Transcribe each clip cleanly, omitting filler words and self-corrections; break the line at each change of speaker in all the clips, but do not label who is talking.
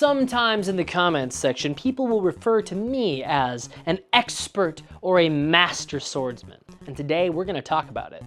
Sometimes in the comments section, people will refer to me as an expert or a master swordsman, and today we're going to talk about it.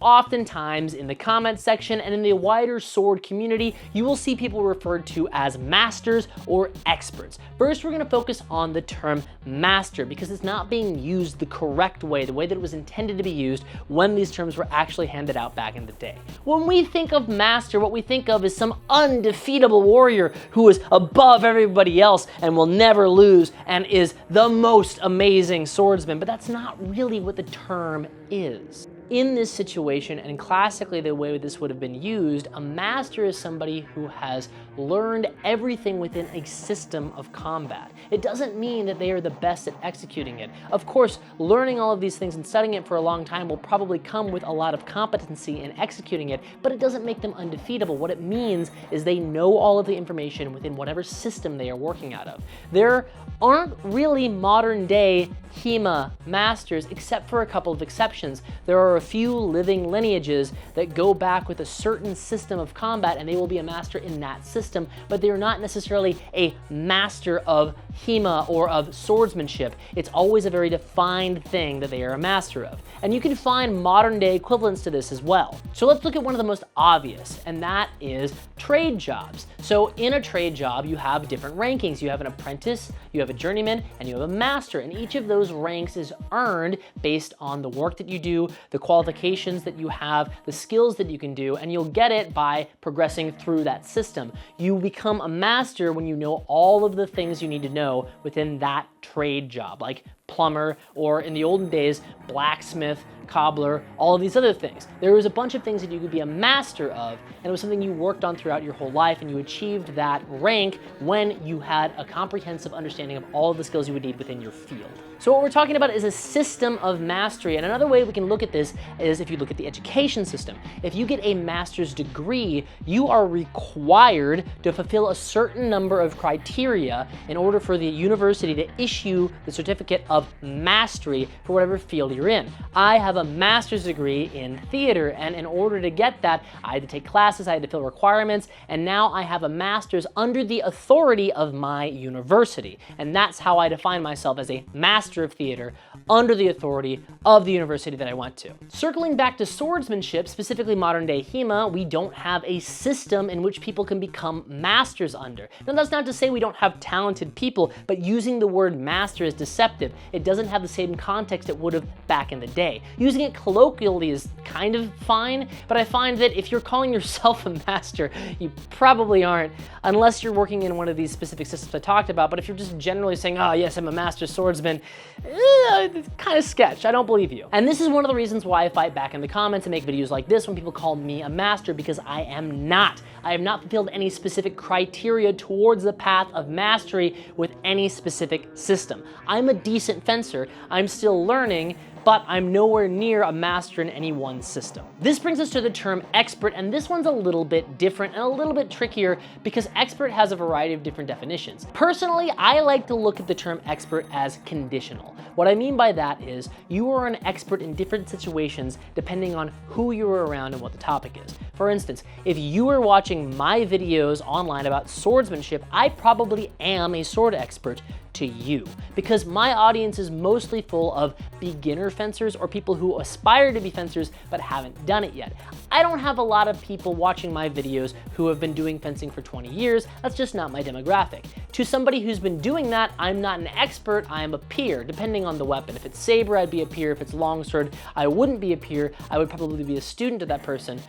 Oftentimes in the comments section and in the wider sword community, you will see people referred to as masters or experts. First, we're going to focus on the term master because it's not being used the correct way, the way that it was intended to be used when these terms were actually handed out back in the day. When we think of master, what we think of is some undefeatable warrior who is above everybody else and will never lose and is the most amazing swordsman, but that's not really what the term is. In this situation, and classically the way this would have been used, a master is somebody who has learned everything within a system of combat. It doesn't mean that they are the best at executing it. Of course, learning all of these things and studying it for a long time will probably come with a lot of competency in executing it, but it doesn't make them undefeatable. What it means is they know all of the information within whatever system they are working out of. There aren't really modern day HEMA masters except for a couple of exceptions. There are a few living lineages that go back with a certain system of combat and they will be a master in that system, but they are not necessarily a master of HEMA or of swordsmanship. It's always a very defined thing that they are a master of. And you can find modern day equivalents to this as well. So let's look at one of the most obvious, and that is trade jobs. So in a trade job, you have different rankings. You have an apprentice, you have a journeyman, and you have a master, and each of those ranks is earned based on the work that you do, the qualifications that you have, the skills that you can do, and you'll get it by progressing through that system. You become a master when you know all of the things you need to know within that trade job, like plumber, or in the olden days, blacksmith, cobbler, all of these other things. There was a bunch of things that you could be a master of, and it was something you worked on throughout your whole life, and you achieved that rank when you had a comprehensive understanding of all of the skills you would need within your field. So what we're talking about is a system of mastery, and another way we can look at this is if you look at the education system. If you get a master's degree, you are required to fulfill a certain number of criteria in order for the university to issue the certificate of mastery for whatever field you're in. I have a master's degree in theater, and in order to get that, I had to take classes, I had to fill requirements, and now I have a master's under the authority of my university. And that's how I define myself, as a master of theater under the authority of the university that I went to. Circling back to swordsmanship, specifically modern day HEMA, we don't have a system in which people can become masters under. Now that's not to say we don't have talented people, but using the word master is deceptive. It doesn't have the same context it would have back in the day. Using it colloquially is kind of fine, but I find that if you're calling yourself a master, you probably aren't, unless you're working in one of these specific systems I talked about. But if you're just generally saying, oh yes, I'm a master swordsman, it's kind of sketch. I don't believe you. And this is one of the reasons why I fight back in the comments and make videos like this when people call me a master, because I am not. I have not fulfilled any specific criteria towards the path of mastery with any specific system. I'm a decent fencer. I'm still learning, but I'm nowhere near a master in any one system. This brings us to the term expert, and this one's a little bit different and a little bit trickier because expert has a variety of different definitions. Personally, I like to look at the term expert as conditional. What I mean by that is you are an expert in different situations depending on who you're around and what the topic is. For instance, if you are watching my videos online about swordsmanship, I probably am a sword expert to you, because my audience is mostly full of beginner fencers or people who aspire to be fencers but haven't done it yet. I don't have a lot of people watching my videos who have been doing fencing for 20 years. That's just not my demographic. To somebody who's been doing that, I'm not an expert, I am a peer, depending on the weapon. If it's saber, I'd be a peer. If it's longsword, I wouldn't be a peer. I would probably be a student of that person,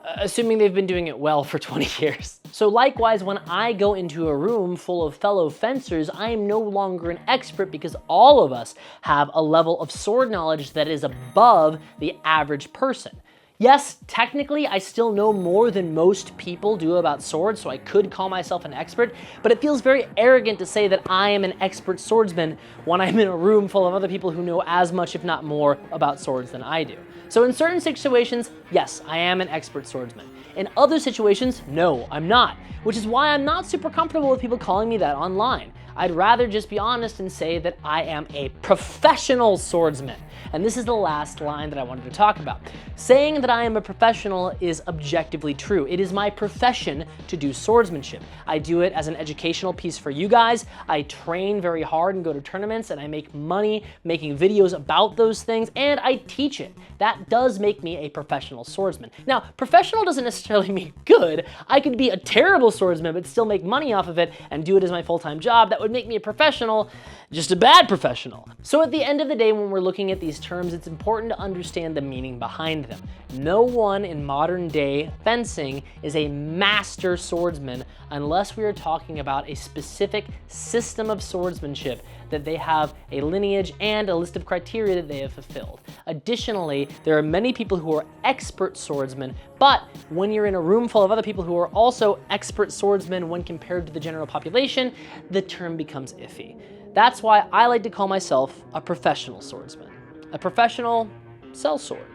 assuming they've been doing it well for 20 years. So likewise, when I go into a room full of fellow fencers, I am no longer an expert because all of us have a level of sword knowledge that is above the average person. Yes, technically, I still know more than most people do about swords, so I could call myself an expert, but it feels very arrogant to say that I am an expert swordsman when I'm in a room full of other people who know as much, if not more, about swords than I do. So in certain situations, yes, I am an expert swordsman. In other situations, no, I'm not, which is why I'm not super comfortable with people calling me that online. I'd rather just be honest and say that I am a professional swordsman. And this is the last line that I wanted to talk about. Saying that I am a professional is objectively true. It is my profession to do swordsmanship. I do it as an educational piece for you guys. I train very hard and go to tournaments, and I make money making videos about those things, and I teach it. That does make me a professional swordsman. Now, professional doesn't necessarily mean good. I could be a terrible swordsman but still make money off of it and do it as my full-time job. That would make me a professional, just a bad professional. So at the end of the day, when we're looking at these terms, it's important to understand the meaning behind them. No one in modern day fencing is a master swordsman unless we are talking about a specific system of swordsmanship that they have a lineage and a list of criteria that they have fulfilled. Additionally, there are many people who are expert swordsmen, but when you're in a room full of other people who are also expert swordsmen when compared to the general population, the term becomes iffy. That's why I like to call myself a professional swordsman. A professional sellsword.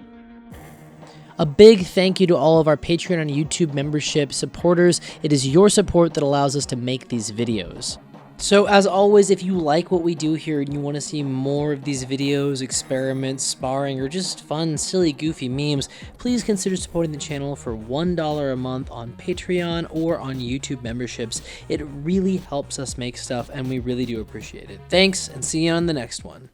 A big thank you to all of our Patreon and YouTube membership supporters. It is your support that allows us to make these videos. So as always, if you like what we do here and you want to see more of these videos, experiments, sparring, or just fun, silly, goofy memes, please consider supporting the channel for $1 a month on Patreon or on YouTube memberships. It really helps us make stuff, and we really do appreciate it. Thanks, and see you on the next one.